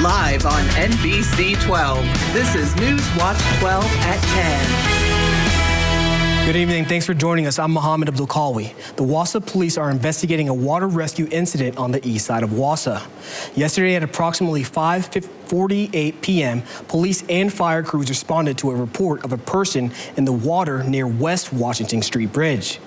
Live on NBC 12, this is News Watch 12 at 10. Good evening. Thanks for joining us. I'm Mohammed Abdulkawi. The Wausau police are investigating a water rescue incident on the east side of Wausau. Yesterday at approximately 5:48 p.m., police and fire crews responded to a report of a person in the water near West Washington Street Bridge.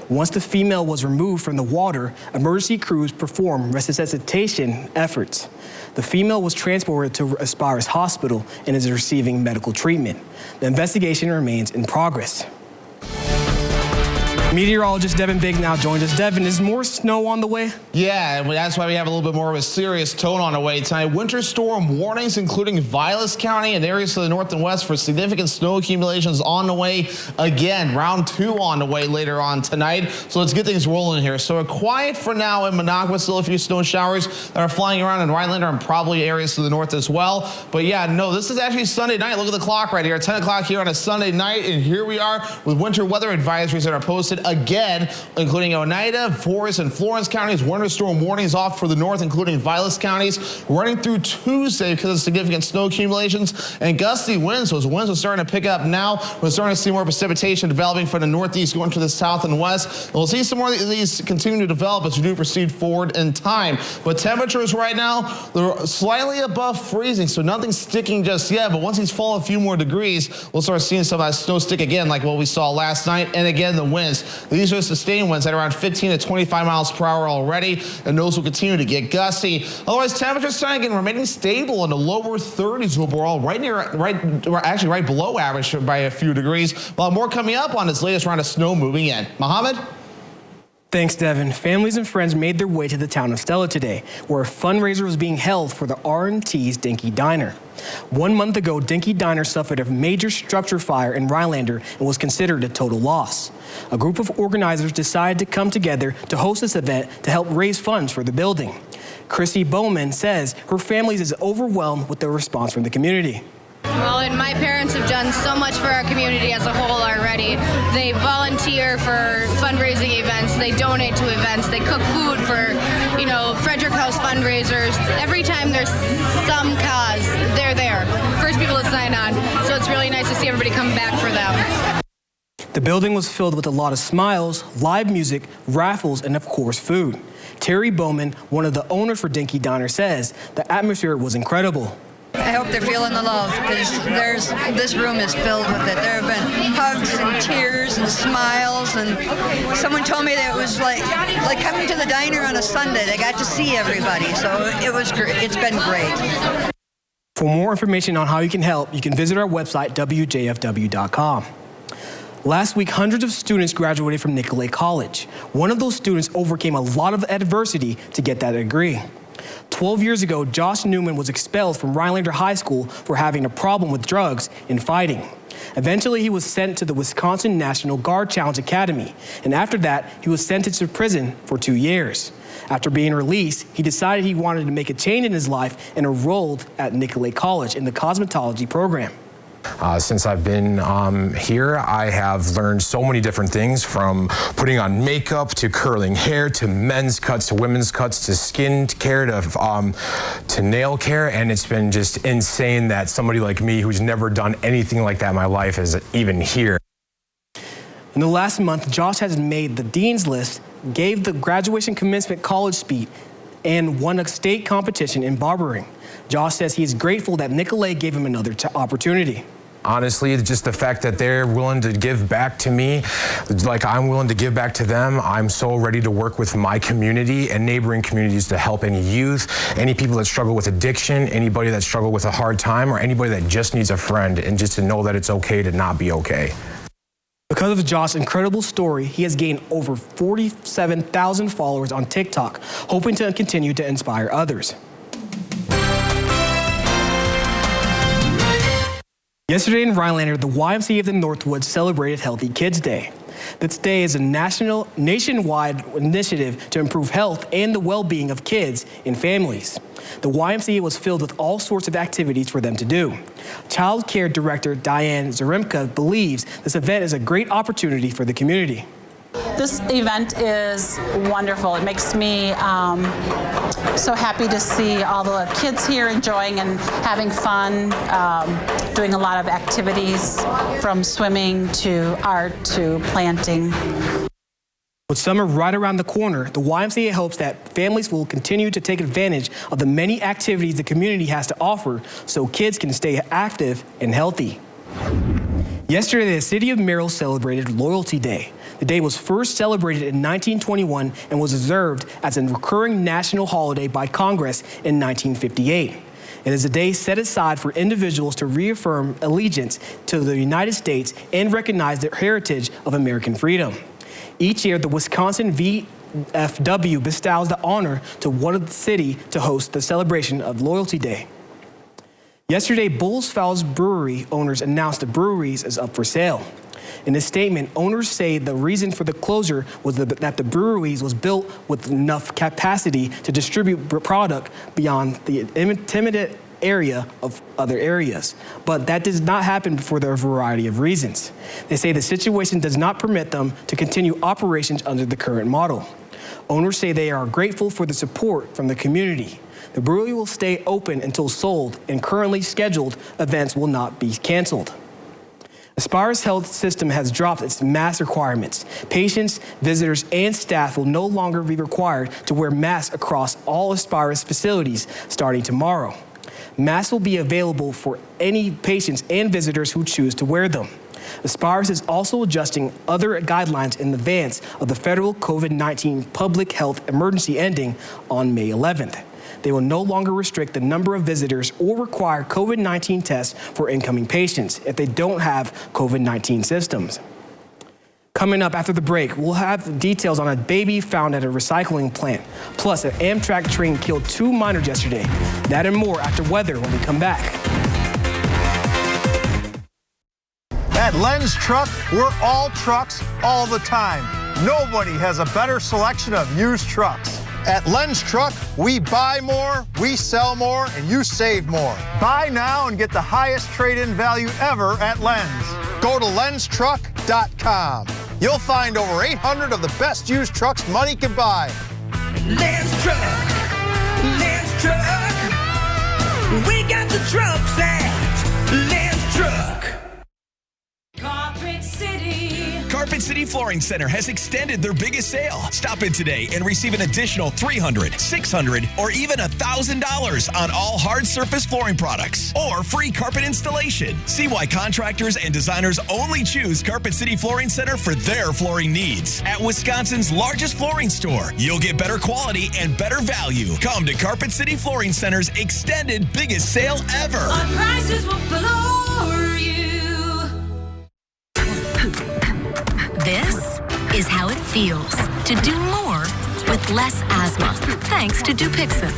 Once the female was removed from the water, emergency crews performed resuscitation efforts. The female was transported to Aspires Hospital and is receiving medical treatment. The investigation remains in progress. Meteorologist Devin Big now joins us. Devin, is more snow on the way? Yeah, and that's why we have a little bit more of a serious tone on the way tonight. Winter storm warnings, including Vilas County and areas to the north and west for significant snow accumulations on the way again. Round 2 on the way later on tonight. So let's get things rolling here. So quiet for now in Minocqua. Still a few snow showers that are flying around in Rhinelander and probably areas to the north as well. But yeah, no, this is actually Sunday night. Look at the clock right here. 10 o'clock here on a Sunday night. And here we are with winter weather advisories that are posted again, including Oneida, Forest, and Florence counties. Winter storm warnings off for the north, including Vilas counties, running through Tuesday because of significant snow accumulations and gusty winds. Those winds are starting to pick up now. We're starting to see more precipitation developing from the northeast going to the south and west. And we'll see some more of these continue to develop as we do proceed forward in time. But temperatures right now, they're slightly above freezing, so nothing's sticking just yet. But once these fall a few more degrees, we'll start seeing some of that snow stick again, like what we saw last night. And again, the winds. These are sustained winds at around 15 to 25 miles per hour already, and those will continue to get gusty. Otherwise, temperatures tonight again remaining stable in the lower 30s overall, right below average by a few degrees. We'll have more coming up on this latest round of snow moving in. Mohammed? Thanks, Devin. Families and friends made their way to the town of Stella today, where a fundraiser was being held for the R&T's Dinky Diner. 1 month ago, Dinky Diner suffered a major structure fire in Rhinelander and was considered a total loss. A group of organizers decided to come together to host this event to help raise funds for the building. Chrissy Bowman says her family is overwhelmed with the response from the community. Well, and my parents have done so much for our community as a whole already. They volunteer for fundraising events, they donate to events, they cook food for, Frederick House fundraisers. Every time there's some cause, they're there. First people to sign on. So it's really nice to see everybody come back for them. The building was filled with a lot of smiles, live music, raffles, and of course, food. Terry Bowman, one of the owners for Dinky Diner, says the atmosphere was incredible. I hope they're feeling the love because this room is filled with it. There have been hugs and tears and smiles, and someone told me that it was like coming to the diner on a Sunday. They got to see everybody, so it was great. It's been great. For more information on how you can help, you can visit our website, wjfw.com. Last week, hundreds of students graduated from Nicolet College. One of those students overcame a lot of adversity to get that degree. 12 years ago, Josh Newman was expelled from Rhinelander High School for having a problem with drugs and fighting. Eventually, he was sent to the Wisconsin National Guard Challenge Academy, and after that, he was sentenced to prison for 2 years. After being released, he decided he wanted to make a change in his life and enrolled at Nicolet College in the cosmetology program. Since I've been here, I have learned so many different things, from putting on makeup to curling hair to men's cuts to women's cuts to skin care to nail care, and it's been just insane that somebody like me who's never done anything like that in my life is even here. In the last month, Josh has made the dean's list, gave the graduation commencement college speech, and won a state competition in barbering. Josh says he is grateful that Nicolet gave him another opportunity. Honestly, it's just the fact that they're willing to give back to me, like I'm willing to give back to them. I'm so ready to work with my community and neighboring communities to help any youth, any people that struggle with addiction, anybody that struggle with a hard time, or anybody that just needs a friend, and just to know that it's okay to not be okay. Because of Josh's incredible story, he has gained over 47,000 followers on TikTok, hoping to continue to inspire others. Yesterday in Rhinelander, the YMCA of the Northwoods celebrated Healthy Kids Day. This day is a nationwide initiative to improve health and the well-being of kids and families. The YMCA was filled with all sorts of activities for them to do. Child Care Director Diane Zaremka believes this event is a great opportunity for the community. This event is wonderful. It makes me so happy to see all the kids here enjoying and having fun, doing a lot of activities from swimming to art to planting. With summer right around the corner, the YMCA hopes that families will continue to take advantage of the many activities the community has to offer so kids can stay active and healthy. Yesterday, the city of Merrill celebrated Loyalty Day. The day was first celebrated in 1921 and was observed as a recurring national holiday by Congress in 1958. It is a day set aside for individuals to reaffirm allegiance to the United States and recognize the heritage of American freedom. Each year, the Wisconsin VFW bestows the honor to one of the city to host the celebration of Loyalty Day. Yesterday, Bulls Falls Brewery owners announced the brewery is up for sale. In a statement, owners say the reason for the closure was that the brewery was built with enough capacity to distribute product beyond the intimidated area of other areas. But that does not happen for a variety of reasons. They say the situation does not permit them to continue operations under the current model. Owners say they are grateful for the support from the community. The brewery will stay open until sold, and currently scheduled events will not be canceled. Aspire's health system has dropped its mask requirements. Patients, visitors, and staff will no longer be required to wear masks across all Aspire's facilities starting tomorrow. Masks will be available for any patients and visitors who choose to wear them. Aspire is also adjusting other guidelines in advance of the federal COVID-19 public health emergency ending on May 11th. They will no longer restrict the number of visitors or require COVID-19 tests for incoming patients if they don't have COVID-19 symptoms. Coming up after the break, we'll have details on a baby found at a recycling plant. Plus, an Amtrak train killed 2 miners yesterday. That and more after weather when we come back. At Len's Truck, we're all trucks all the time. Nobody has a better selection of used trucks. At Len's Truck, we buy more, we sell more, and you save more. Buy now and get the highest trade-in value ever at Len's. Go to lenstruck.com. You'll find over 800 of the best used trucks money can buy. Len's Truck, Len's Truck. We got the trucks at Len's Truck. Carpet City. Carpet City Flooring Center has extended their biggest sale. Stop in today and receive an additional $300, $600, or even $1,000 on all hard surface flooring products or free carpet installation. See why contractors and designers only choose Carpet City Flooring Center for their flooring needs. At Wisconsin's largest flooring store, you'll get better quality and better value. Come to Carpet City Flooring Center's extended biggest sale ever. Our prices will floor you. This is how it feels to do more with less asthma, thanks to Dupixent.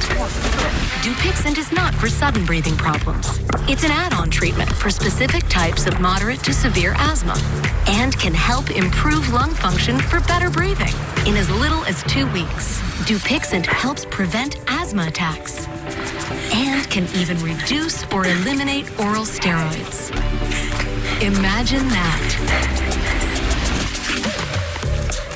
Dupixent is not for sudden breathing problems. It's an add-on treatment for specific types of moderate to severe asthma and can help improve lung function for better breathing in as little as 2 weeks. Dupixent helps prevent asthma attacks and can even reduce or eliminate oral steroids. Imagine that.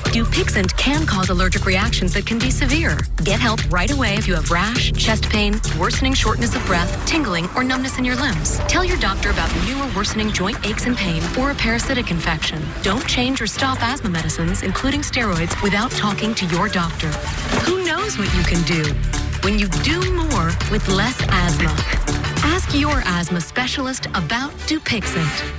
Dupixent can cause allergic reactions that can be severe. Get help right away if you have rash, chest pain, worsening shortness of breath, tingling, or numbness in your limbs. Tell your doctor about new or worsening joint aches and pain or a parasitic infection. Don't change or stop asthma medicines, including steroids, without talking to your doctor. Who knows what you can do when you do more with less asthma? Ask your asthma specialist about Dupixent.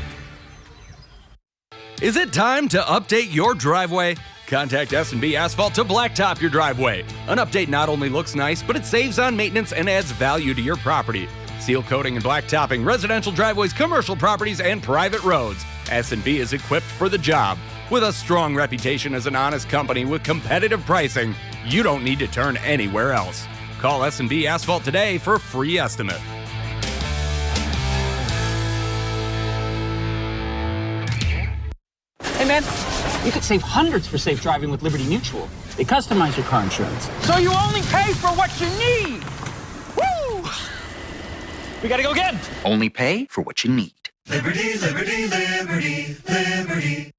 Is it time to update your driveway? Contact S&B Asphalt to blacktop your driveway. An update not only looks nice, but it saves on maintenance and adds value to your property. Seal coating and blacktopping residential driveways, commercial properties, and private roads. S&B is equipped for the job. With a strong reputation as an honest company with competitive pricing, you don't need to turn anywhere else. Call S&B Asphalt today for a free estimate. Hey man, you could save hundreds for safe driving with Liberty Mutual. They customize your car insurance, so you only pay for what you need. Woo! We gotta go again. Only pay for what you need. Liberty, liberty, liberty, liberty.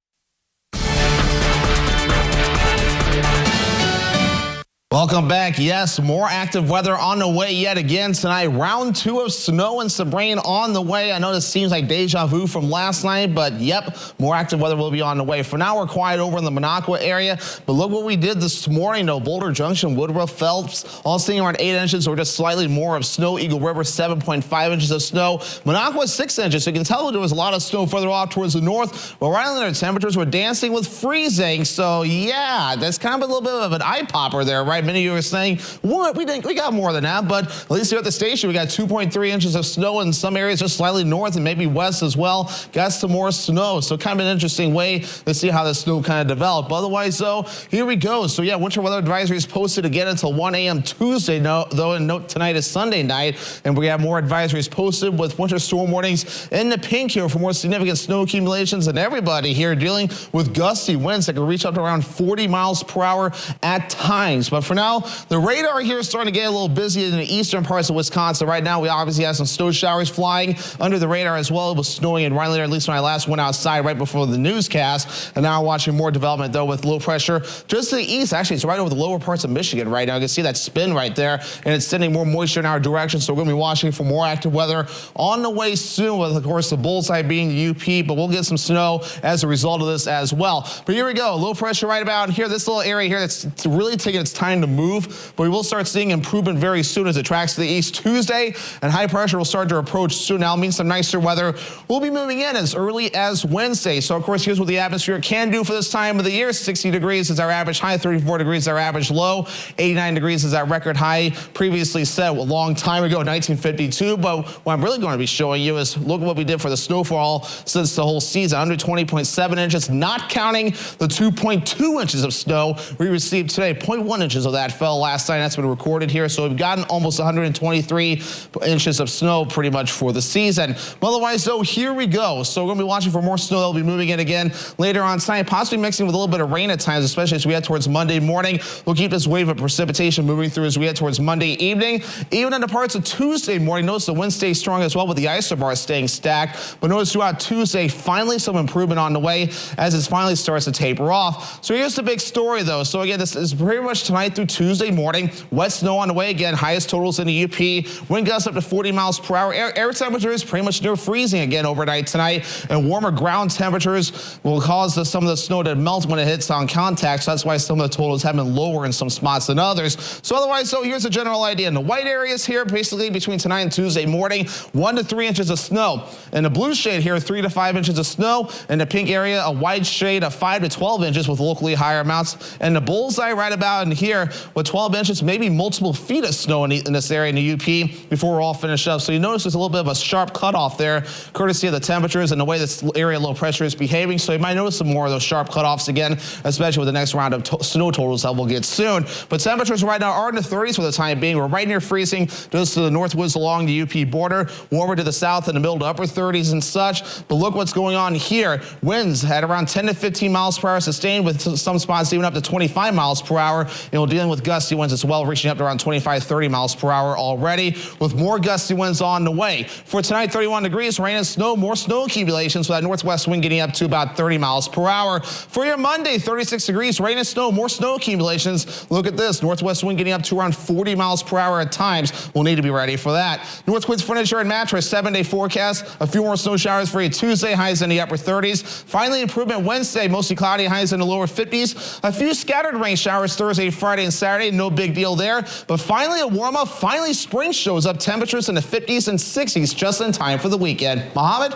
Welcome back. Yes, more active weather on the way yet again tonight. Round 2 of snow and some rain on the way. I know this seems like deja vu from last night, but yep, more active weather will be on the way. For now, we're quiet over in the Minocqua area, but look what we did this morning, though. Boulder Junction, Woodruff, Phelps, all seeing around 8 inches or just slightly more of snow. Eagle River, 7.5 inches of snow. Minocqua, 6 inches. So you can tell there was a lot of snow further off towards the north, but right on there, temperatures were dancing with freezing. So yeah, that's kind of a little bit of an eye popper there, right? Many of you were saying, what? We got more than that, but at least here at the station, we got 2.3 inches of snow in some areas just slightly north and maybe west as well. Got some more snow, so kind of an interesting way to see how the snow kind of developed. But otherwise, though, here we go. So yeah, winter weather advisory is posted again until 1 a.m. Tuesday, though, and note tonight is Sunday night, and we have more advisories posted with winter storm warnings in the pink here for more significant snow accumulations, and everybody here dealing with gusty winds that can reach up to around 40 miles per hour at times. But for now, the radar here is starting to get a little busy in the eastern parts of Wisconsin. Right now, we obviously have some snow showers flying under the radar as well. It was snowing in Rhinelander, at least when I last went outside right before the newscast. And now we're watching more development, though, with low pressure just to the east. Actually, it's right over the lower parts of Michigan right now. You can see that spin right there, and it's sending more moisture in our direction. So we're going to be watching for more active weather on the way soon, with, of course, the bullseye being the UP. But we'll get some snow as a result of this as well. But here we go. Low pressure right about here. This little area here that's really taking its time to move. But we will start seeing improvement very soon as it tracks to the east Tuesday, and high pressure will start to approach soon. Now, means some nicer weather will be moving in as early as Wednesday. So, of course, here's what the atmosphere can do for this time of the year. 60 degrees is our average high, 34 degrees is our average low, 89 degrees is our record high. Previously set a long time ago, 1952. But what I'm really going to be showing you is look at what we did for the snowfall since the whole season. Under 20.7 inches, not counting the 2.2 inches of snow we received today. 0.1 inches of that fell last night. That's been recorded here. So we've gotten almost 123 inches of snow pretty much for the season. But otherwise, though, here we go. So we're going to be watching for more snow that will be moving in again later on tonight, possibly mixing with a little bit of rain at times, especially as we head towards Monday morning. We'll keep this wave of precipitation moving through as we head towards Monday evening. Even into parts of Tuesday morning, notice the wind stays strong as well, with the isobars staying stacked. But notice throughout Tuesday, finally some improvement on the way as it finally starts to taper off. So here's the big story, though. So again, this is pretty much tonight through Tuesday morning. Wet snow on the way again, highest totals in the UP. Wind gusts up to 40 miles per hour. Air temperature is pretty much near freezing again overnight tonight, and warmer ground temperatures will cause some of the snow to melt when it hits on contact. So that's why some of the totals have been lower in some spots than others. So otherwise, so here's a general idea. In the white areas here, basically between tonight and Tuesday morning, 1 to 3 inches of snow. In the blue shade here, 3 to 5 inches of snow. In the pink area, a wide shade of 5 to 12 inches with locally higher amounts. And the bullseye right about in here with 12 inches, maybe multiple feet of snow in this area in the UP before we're all finished up. So you notice there's a little bit of a sharp cutoff there, courtesy of the temperatures and the way this area low pressure is behaving. So you might notice some more of those sharp cutoffs again, especially with the next round of snow totals that we'll get soon. But temperatures right now are in the 30s for the time being. We're right near freezing just to the northwoods along the UP border, warmer to the south in the middle to upper 30s and such. But look what's going on here. Winds at around 10 to 15 miles per hour sustained, with some spots even up to 25 miles per hour. And we're dealing with gusty winds as well, reaching up to around 25, 30 miles per hour already, with more gusty winds on the way. For tonight, 31 degrees, rain and snow, more snow accumulations, with that northwest wind getting up to about 30 miles per hour. For your Monday, 36 degrees, rain and snow, more snow accumulations. Look at this, northwest wind getting up to around 40 miles per hour at times. We'll need to be ready for that. Northwoods Furniture and Mattress, 7-day forecast. A few more snow showers for you Tuesday, highs in the upper 30s. Finally, improvement Wednesday, mostly cloudy, highs in the lower 50s. A few scattered rain showers Thursday, Friday, and Saturday, no big deal there. But finally a warm up, finally spring shows up, temperatures in the 50s and 60s just in time for the weekend. Mohammed?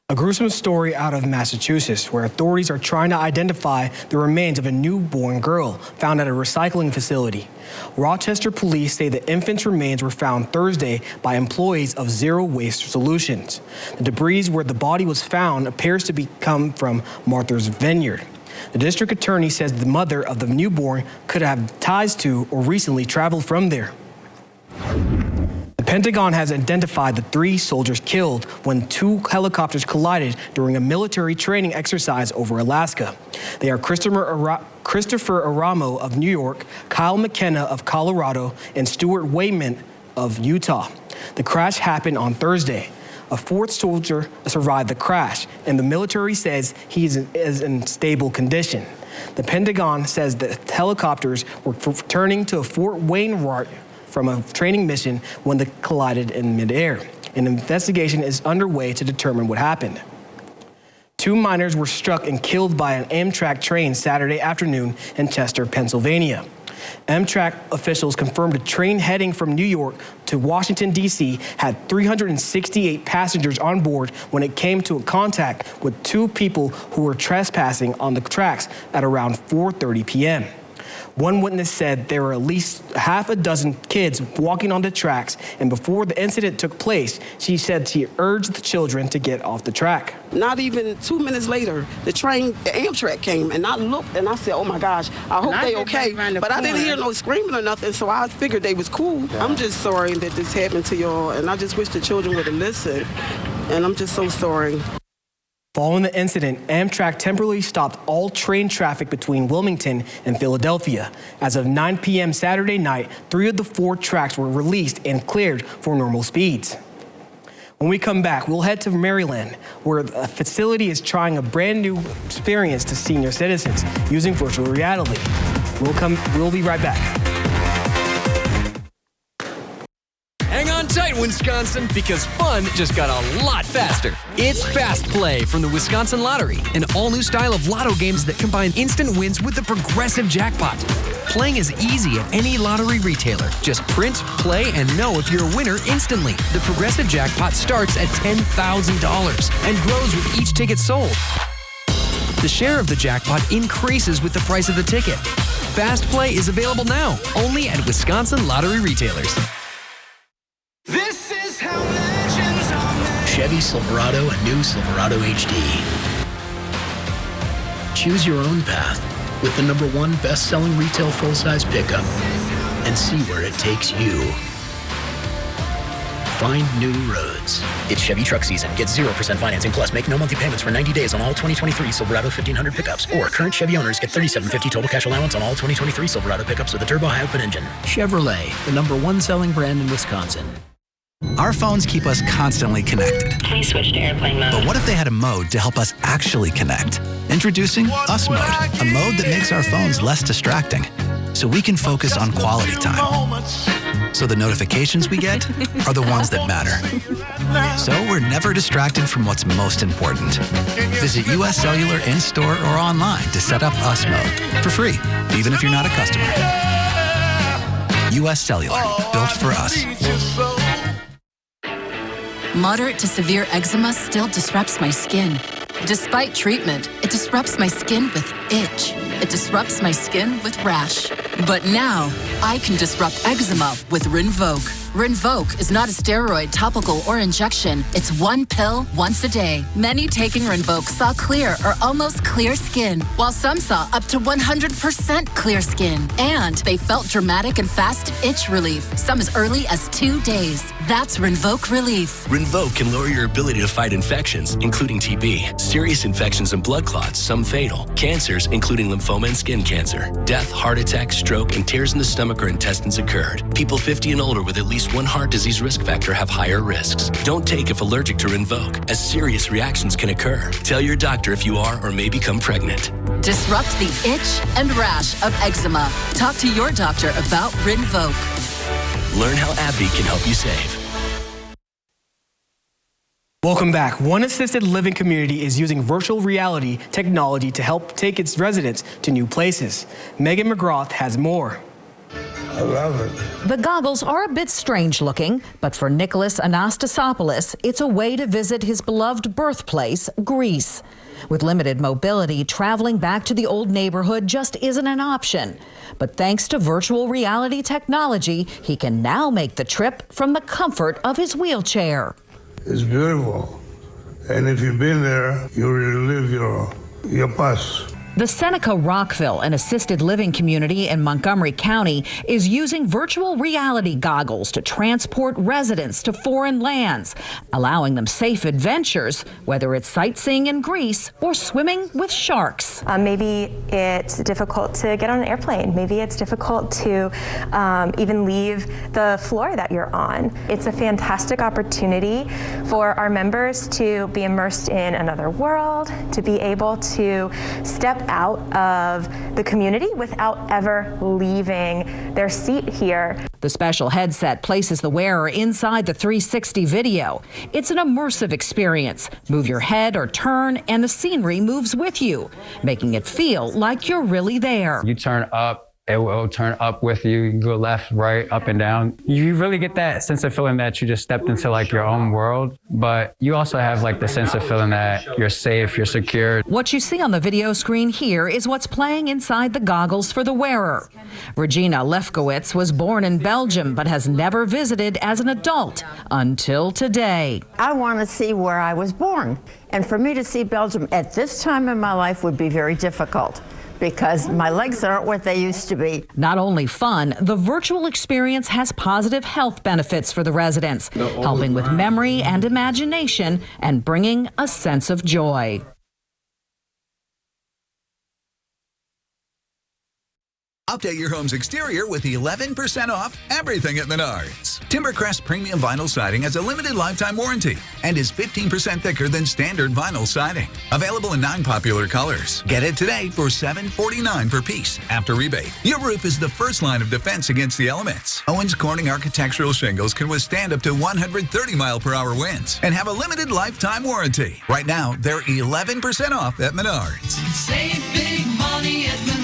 A gruesome story out of Massachusetts, where authorities are trying to identify the remains of a newborn girl found at a recycling facility. Rochester police say the infant's remains were found Thursday by employees of Zero Waste Solutions. The debris where the body was found appears to come from Martha's Vineyard. The district attorney says the mother of the newborn could have ties to or recently traveled from there. The Pentagon has identified the 3 soldiers killed when 2 helicopters collided during a military training exercise over Alaska. They are Christopher Aramo of New York, Kyle McKenna of Colorado, and Stuart Wayman of Utah. The crash happened on Thursday. A 4th soldier survived the crash, and the military says he is in stable condition. The Pentagon says that helicopters were returning to Fort Wainwright from a training mission when they collided in midair. An investigation is underway to determine what happened. 2 miners were struck and killed by an Amtrak train Saturday afternoon in Chester, Pennsylvania. Amtrak officials confirmed a train heading from New York to Washington, D.C. had 368 passengers on board when it came to a contact with 2 people who were trespassing on the tracks at around 4:30 p.m. One witness said there were at least half a dozen kids walking on the tracks, and before the incident took place, she said she urged the children to get off the track. Not even 2 minutes later, the Amtrak came, and I looked and I said, oh my gosh, I hope they okay. But I didn't hear no screaming or nothing, so I figured they was cool. I'm just sorry that this happened to y'all, and I just wish the children would have listened, and I'm just so sorry. Following the incident, Amtrak temporarily stopped all train traffic between Wilmington and Philadelphia. As of 9 p.m. Saturday night, 3 of the 4 tracks were released and cleared for normal speeds. When we come back, we'll head to Maryland, where a facility is trying a brand new experience to senior citizens using virtual reality. We'll be right back. Hang on tight, Wisconsin, because fun just got a lot faster. It's Fast Play from the Wisconsin Lottery, an all-new style of lotto games that combine instant wins with the progressive jackpot. Playing is easy at any lottery retailer. Just print, play, and know if you're a winner instantly. The progressive jackpot starts at $10,000 and grows with each ticket sold. The share of the jackpot increases with the price of the ticket. Fast Play is available now, only at Wisconsin Lottery retailers. This is how legends are made. Chevy Silverado and new Silverado HD. Choose your own path with the #1 best-selling retail full-size pickup and see where it takes you. Find new roads. It's Chevy truck season. Get 0% financing plus make no monthly payments for 90 days on all 2023 Silverado 1500 pickups. Or current Chevy owners get $3,750 total cash allowance on all 2023 Silverado pickups with a turbo high-output engine. Chevrolet, the #1 selling brand in Wisconsin. Our phones keep us constantly connected. Please switch to airplane mode. But what if they had a mode to help us actually connect? Introducing Us Mode, a mode that makes our phones less distracting, so we can focus on quality time. So the notifications we get are the ones that matter. So we're never distracted from what's most important. Visit US Cellular in-store or online to set up Us Mode for free, even if you're not a customer. US Cellular, built for us. Moderate to severe eczema still disrupts my skin. Despite treatment, it disrupts my skin with itch. It disrupts my skin with rash. But now, I can disrupt eczema with Rinvoq. Rinvoq is not a steroid, topical, or injection. It's one pill once a day. Many taking Rinvoq saw clear or almost clear skin, while some saw up to 100% clear skin. And they felt dramatic and fast itch relief, some as early as 2 days. That's Rinvoq Relief. Rinvoq can lower your ability to fight infections, including TB, serious infections and blood clots, some fatal, cancers, including lymphoma and skin cancer. Death, heart attack, stroke, and tears in the stomach or intestines occurred. People 50 and older with at least one heart disease risk factor have higher risks. Don't take if allergic to Rinvoq, as serious reactions can occur. Tell your doctor if you are or may become pregnant. Disrupt the itch and rash of eczema. Talk to your doctor about Rinvoq. Learn how AbbVie can help you save. Welcome back. One assisted living community is using virtual reality technology to help take its residents to new places. Megan McGrath has more. I love it. The goggles are a bit strange looking, but for Nicholas Anastasopoulos, it's a way to visit his beloved birthplace, Greece. With limited mobility, traveling back to the old neighborhood just isn't an option. But thanks to virtual reality technology, he can now make the trip from the comfort of his wheelchair. It's beautiful. And if you've been there, you relive your past. The Seneca Rockville, an assisted living community in Montgomery County, is using virtual reality goggles to transport residents to foreign lands, allowing them safe adventures, whether it's sightseeing in Greece or swimming with sharks. Maybe it's difficult to get on an airplane. Maybe it's difficult to even leave the floor that you're on. It's a fantastic opportunity for our members to be immersed in another world, to be able to step out of the community without ever leaving their seat here. The special headset places the wearer inside the 360 video. It's an immersive experience. Move your head or turn, and the scenery moves with you, making it feel like you're really there. You turn up, it will turn up with you. You can go left, right, up and down. You really get that sense of feeling that you just stepped into like your own world, but you also have like the sense of feeling that you're safe, you're secure. What you see on the video screen here is what's playing inside the goggles for the wearer. Regina Lefkowitz was born in Belgium, but has never visited as an adult until today. I want to see where I was born. And for me to see Belgium at this time in my life would be very difficult, because my legs aren't what they used to be. Not only fun, the virtual experience has positive health benefits for the residents, helping with memory and imagination and bringing a sense of joy. Update your home's exterior with 11% off everything at Menards. Timbercrest Premium Vinyl Siding has a limited lifetime warranty and is 15% thicker than standard vinyl siding. Available in 9 popular colors. Get it today for $749 per piece after rebate. Your roof is the first line of defense against the elements. Owens Corning architectural shingles can withstand up to 130 mile-per-hour winds and have a limited lifetime warranty. Right now, they're 11% off at Menards. Save big money at Menards.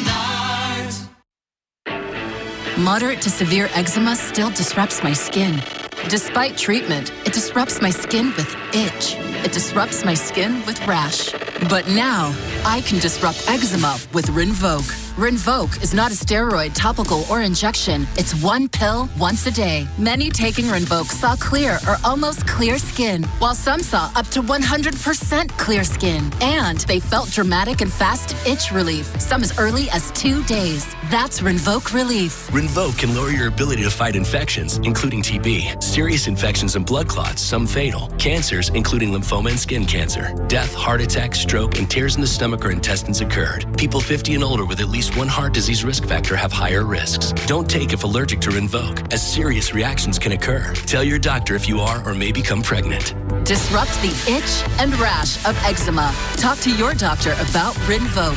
Moderate to severe eczema still disrupts my skin. Despite treatment, it disrupts my skin with itch. It disrupts my skin with rash. But now, I can disrupt eczema with Rinvoq. Rinvoq is not a steroid, topical, or injection. It's one pill once a day. Many taking Rinvoq saw clear or almost clear skin, while some saw up to 100% clear skin. And they felt dramatic and fast itch relief, some as early as 2 days. That's Rinvoq Relief. Rinvoq can lower your ability to fight infections, including TB, serious infections and blood clots, some fatal, cancers, including lymphoma and skin cancer, death, heart attack, stroke, and tears in the stomach or intestines occurred. People 50 and older with at least one heart disease risk factor have higher risks. Don't take if allergic to Rinvoq, as serious reactions can occur. Tell your doctor if you are or may become pregnant. Disrupt the itch and rash of eczema. Talk to your doctor about Rinvoq.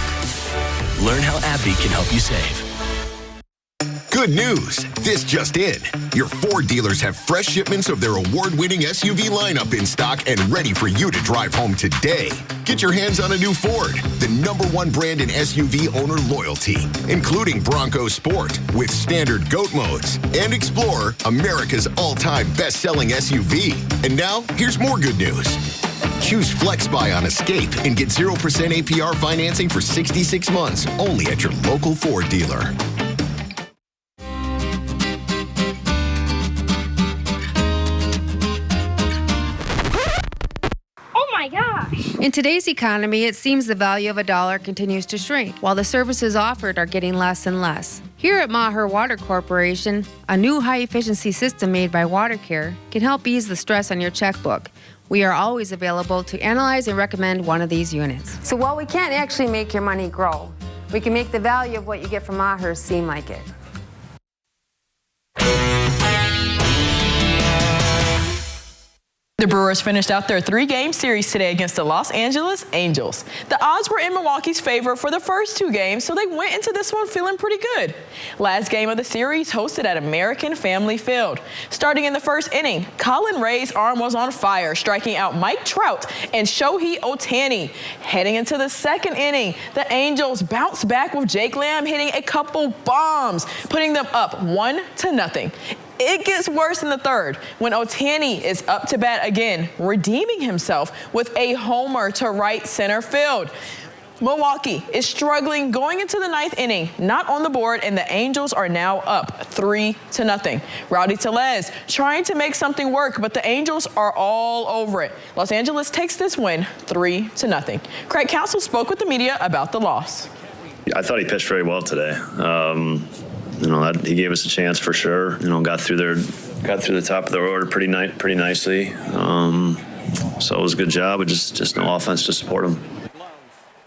Learn how AbbVie can help you save. Good news! This just in. Your Ford dealers have fresh shipments of their award-winning SUV lineup in stock and ready for you to drive home today. Get your hands on a new Ford, the #1 brand in SUV owner loyalty, including Bronco Sport with standard GOAT modes and Explorer, America's all-time best-selling SUV. And now, here's more good news. Choose FlexBuy on Escape and get 0% APR financing for 66 months only at your local Ford dealer. In today's economy, it seems the value of a dollar continues to shrink, while the services offered are getting less and less. Here at Maher Water Corporation, a new high-efficiency system made by WaterCare can help ease the stress on your checkbook. We are always available to analyze and recommend one of these units. So while we can't actually make your money grow, we can make the value of what you get from Maher seem like it. The Brewers finished out their 3-game series today against the Los Angeles Angels. The odds were in Milwaukee's favor for the first 2 games, so they went into this one feeling pretty good. Last game of the series hosted at American Family Field. Starting in the first inning, Colin Ray's arm was on fire, striking out Mike Trout and Shohei Ohtani. Heading into the second inning, the Angels bounced back with Jake Lamb hitting a couple bombs, putting them up 1-0. It gets worse in the third when Ohtani is up to bat again, redeeming himself with a homer to right center field. Milwaukee is struggling going into the 9th inning, not on the board, and the Angels are now up 3-0. Rowdy Tellez trying to make something work, but the Angels are all over it. Los Angeles takes this win 3-0. Craig Counsell spoke with the media about the loss. I thought he pitched very well today. He gave us a chance for sure. Got through the top of the order pretty nicely. So it was a good job, but just no offense to support him.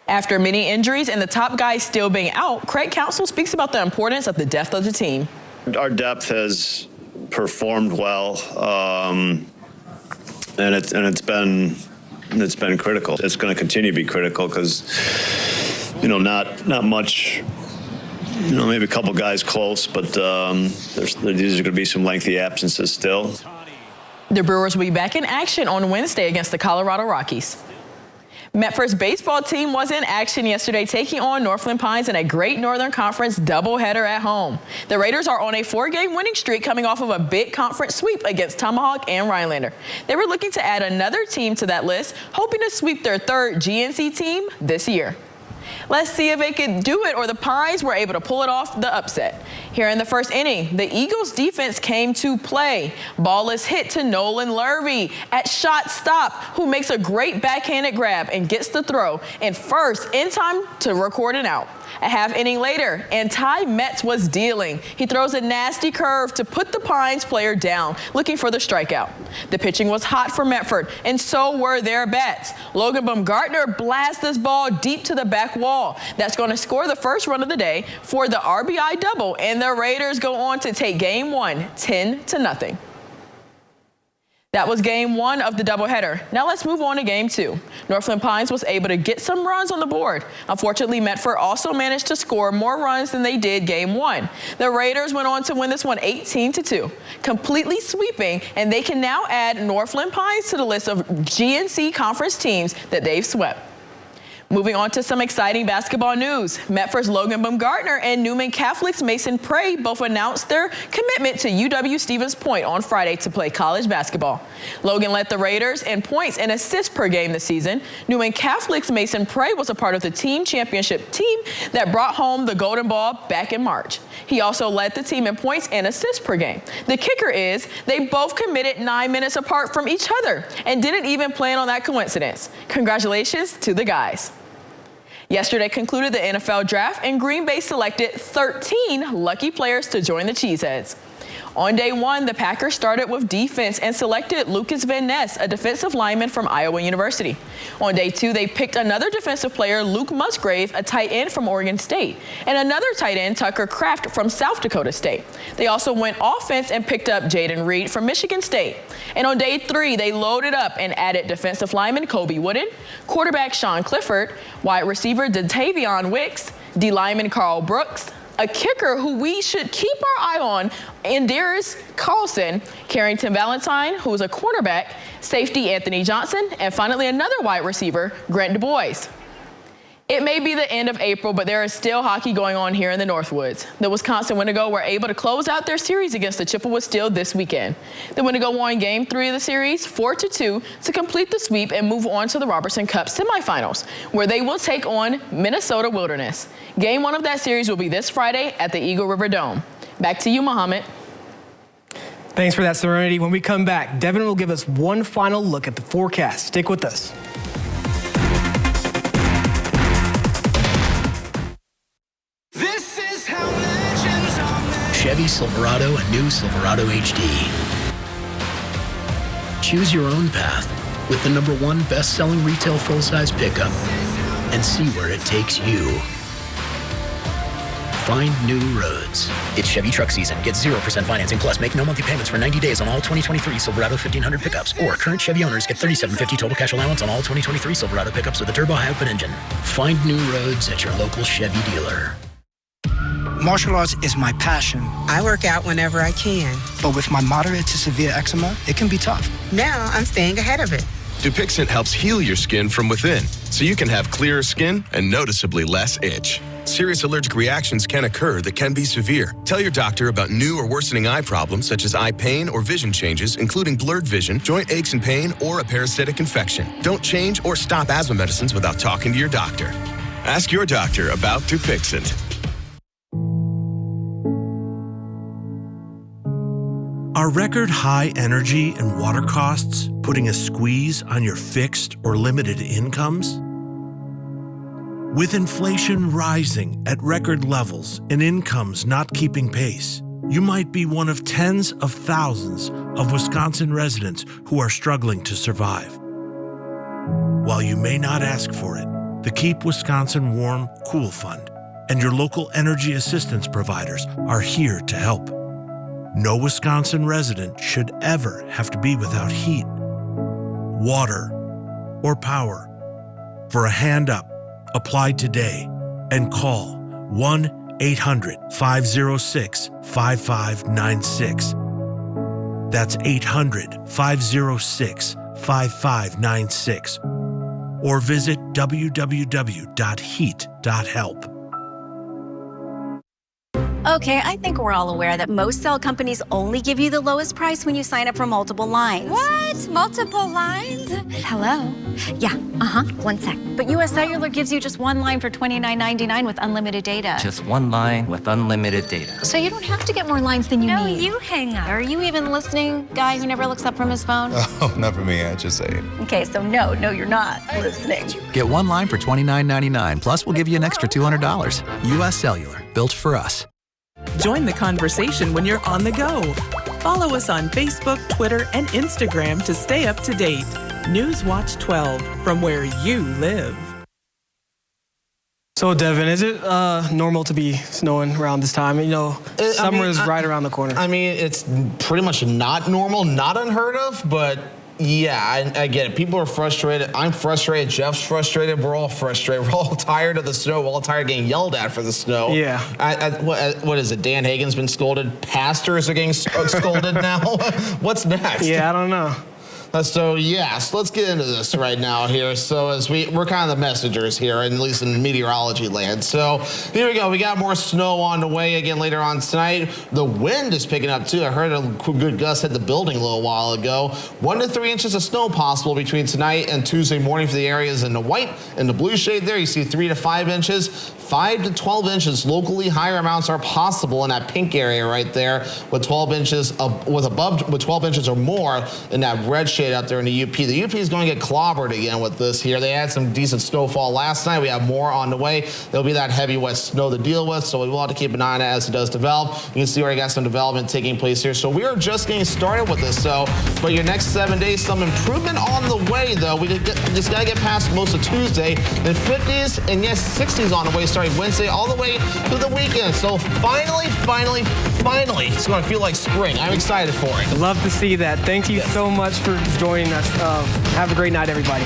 After many injuries and the top guys still being out, Craig Counsell speaks about the importance of the depth of the team. Our depth has performed well, and it's been critical. It's going to continue to be critical because not much. Maybe a couple guys close, but these are going to be some lengthy absences still. The Brewers will be back in action on Wednesday against the Colorado Rockies. Medford's baseball team was in action yesterday, taking on Northland Pines in a Great Northern Conference doubleheader at home. The Raiders are on a 4-game winning streak coming off of a big conference sweep against Tomahawk and Rhinelander. They were looking to add another team to that list, hoping to sweep their third GNC team this year. Let's see if they could do it or the Pines were able to pull it off the upset. Here in the first inning, the Eagles defense came to play. Ball is hit to Nolan Lurvey at shortstop, who makes a great backhanded grab and gets the throw in first in time to record an out. A half inning later, and Ty Metz was dealing. He throws a nasty curve to put the Pines player down, looking for the strikeout. The pitching was hot for Medford, and so were their bats. Logan Baumgartner blasts this ball deep to the back wall. That's going to score the first run of the day for the RBI double, and the Raiders go on to take game one, 10-0. That was game one of the doubleheader. Now let's move on to game two. Northland Pines was able to get some runs on the board. Unfortunately, Medford also managed to score more runs than they did game one. The Raiders went on to win this one 18-2, completely sweeping, and they can now add Northland Pines to the list of GNC conference teams that they've swept. Moving on to some exciting basketball news. Medford's Logan Baumgartner and Newman Catholic's Mason Prey both announced their commitment to UW-Stevens Point on Friday to play college basketball. Logan led the Raiders in points and assists per game this season. Newman Catholic's Mason Prey was a part of the team championship team that brought home the Golden Ball back in March. He also led the team in points and assists per game. The kicker is they both committed 9 minutes apart from each other and didn't even plan on that coincidence. Congratulations to the guys. Yesterday concluded the NFL draft, and Green Bay selected 13 lucky players to join the Cheeseheads. On day one, the Packers started with defense and selected Lucas Van Ness, a defensive lineman from Iowa University. On day two, they picked another defensive player, Luke Musgrave, a tight end from Oregon State, and another tight end, Tucker Kraft, from South Dakota State. They also went offense and picked up Jaden Reed from Michigan State. And on day three, they loaded up and added defensive lineman Kobe Wooden, quarterback Sean Clifford, wide receiver Datavion Wicks, D lineman Carl Brooks, a kicker who we should keep our eye on, Indarius Carlson, Carrington Valentine, who is a cornerback, safety Anthony Johnson, and finally another wide receiver, Grant Du Bois. It may be the end of April, but there is still hockey going on here in the Northwoods. The Wisconsin Wendigo were able to close out their series against the Chippewa Steel this weekend. The Wendigo won Game 3 of the series 4-2 to complete the sweep and move on to the Robertson Cup semifinals, where they will take on Minnesota Wilderness. Game 1 of that series will be this Friday at the Eagle River Dome. Back to you, Mohammed. Thanks for that, Serenity. When we come back, Devin will give us one final look at the forecast. Stick with us. Chevy Silverado and new Silverado HD. Choose your own path with the #1 best-selling retail full-size pickup and see where it takes you. Find new roads. It's Chevy truck season. Get 0% financing plus make no monthly payments for 90 days on all 2023 Silverado 1500 pickups. Or current Chevy owners get $37.50 total cash allowance on all 2023 Silverado pickups with a turbo high-output engine. Find new roads at your local Chevy dealer. Martial arts is my passion. I work out whenever I can. But with my moderate to severe eczema, it can be tough. Now I'm staying ahead of it. Dupixent helps heal your skin from within, so you can have clearer skin and noticeably less itch. Serious allergic reactions can occur that can be severe. Tell your doctor about new or worsening eye problems such as eye pain or vision changes, including blurred vision, joint aches and pain, or a parasitic infection. Don't change or stop asthma medicines without talking to your doctor. Ask your doctor about Dupixent. Are record high energy and water costs putting a squeeze on your fixed or limited incomes? With inflation rising at record levels and incomes not keeping pace, you might be one of tens of thousands of Wisconsin residents who are struggling to survive. While you may not ask for it, the Keep Wisconsin Warm Cool Fund and your local energy assistance providers are here to help. No Wisconsin resident should ever have to be without heat, water, or power. For a hand up, apply today and call 1-800-506-5596. That's 800-506-5596. Or visit www.heat.help. Okay, I think we're all aware that most cell companies only give you the lowest price when you sign up for multiple lines. What? Multiple lines? Hello? Yeah, one sec. But US Cellular gives you just one line for $29.99 with unlimited data. Just one line with unlimited data. So you don't have to get more lines than you need. No, you hang up. Are you even listening, guy who never looks up from his phone? Oh, not for me, I just say it. Okay, so no, you're not listening. Get one line for $29.99, plus we'll give you an extra $200. US Cellular, built for us. Join the conversation when you're on the go. Follow us on Facebook, Twitter, and Instagram to stay up to date. Newswatch 12, from where you live. So, Devin, is it normal to be snowing around this time? You know, summer is right around the corner. I mean, it's pretty much not normal, not unheard of, but yeah, I get it. People are frustrated. I'm frustrated. Jeff's frustrated. We're all frustrated. We're all tired of the snow. We're all tired of getting yelled at for the snow. Yeah. What is it? Dan Hagan's been scolded. Pastors are getting scolded now. What's next? Yeah, I don't know. So yes, let's get into this right now here. So as we're kind of the messengers here, at least in meteorology land. So here we go. We got more snow on the way again later on tonight. The wind is picking up too. I heard a good gust hit the building a little while ago. 1 to 3 inches of snow possible between tonight and Tuesday morning for the areas in the white and the blue shade there. You see 3 to 5 inches. 5 to 12 inches locally. Higher amounts are possible in that pink area right there with 12 inches with 12 inches or more in that red shade up there in the UP. The UP is going to get clobbered again with this here. They had some decent snowfall last night. We have more on the way. There'll be that heavy wet snow to deal with, so we will have to keep an eye on it as it does develop. You can see where I got some development taking place here. So we are just getting started with this. But your next 7 days, some improvement on the way though. We just got to get past most of Tuesday. Then 50s and yes, 60s on the way starting Wednesday all the way to the weekend. So finally, it's going to feel like spring. I'm excited for it. Love to see that. Thank you so much for joining us. Have a great night, everybody.